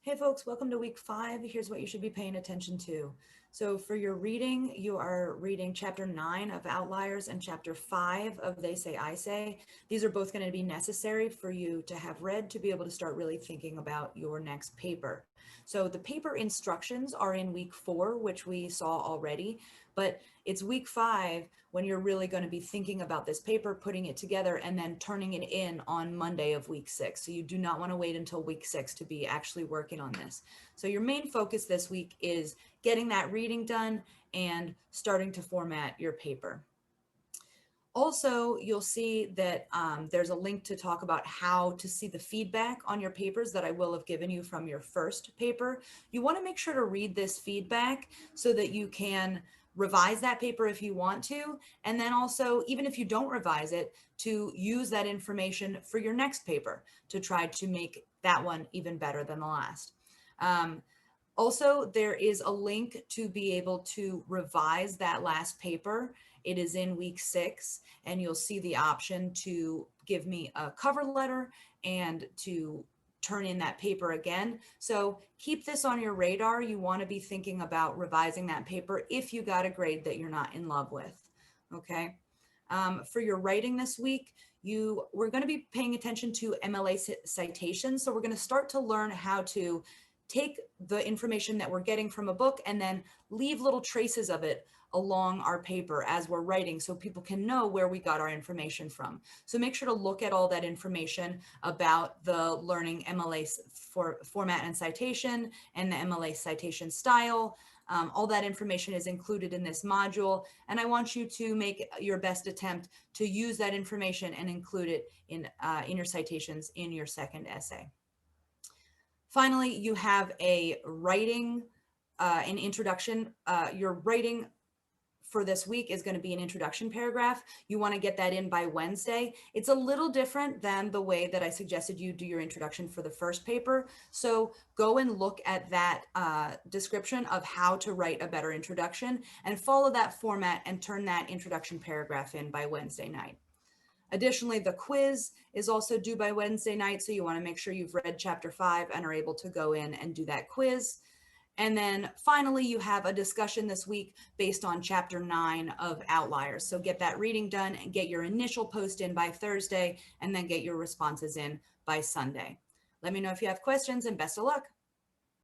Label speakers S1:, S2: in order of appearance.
S1: Hey folks, welcome to week 5. Here's what you should be paying attention to. So for your reading, you are reading chapter 9 of Outliers and chapter 5 of They Say, I Say. These are both going to be necessary for you to have read to be able to start really thinking about your next paper. So the paper instructions are in week 4, which we saw already, but it's week 5 when you're really going to be thinking about this paper, putting it together, and then turning it in on Monday of week 6. So you do not want to wait until week 6 to be actually working on this. So your main focus this week is getting that reading done and starting to format your paper. Also, you'll see that there's a link to talk about how to see the feedback on your papers that I will have given you from your first paper. You want to make sure to read this feedback so that you can revise that paper if you want to, and then also, even if you don't revise it, to use that information for your next paper to try to make that one even better than the last. Also, there is a link to be able to revise that last paper. It is in week 6, and you'll see the option to give me a cover letter and to turn in that paper again. So keep this on your radar. You want to be thinking about revising that paper if you got a grade that you're not in love with. Okay. For your writing this week, we're going to be paying attention to MLA citations. So we're going to start to learn how to take the information that we're getting from a book and then leave little traces of it along our paper as we're writing so people can know where we got our information from. So make sure to look at all that information about the learning MLA format and citation and the MLA citation style. All that information is included in this module, and I want you to make your best attempt to use that information and include it in your citations in your second essay. Finally, you have a writing, an introduction. Your writing for this week is going to be an introduction paragraph. You want to get that in by Wednesday. It's a little different than the way that I suggested you do your introduction for the first paper. So go and look at that description of how to write a better introduction and follow that format and turn that introduction paragraph in by Wednesday night. Additionally, the quiz is also due by Wednesday night, so you want to make sure you've read chapter 5 and are able to go in and do that quiz. And then finally, you have a discussion this week based on chapter 9 of Outliers. So get that reading done and get your initial post in by Thursday, and then get your responses in by Sunday. Let me know if you have questions, and best of luck.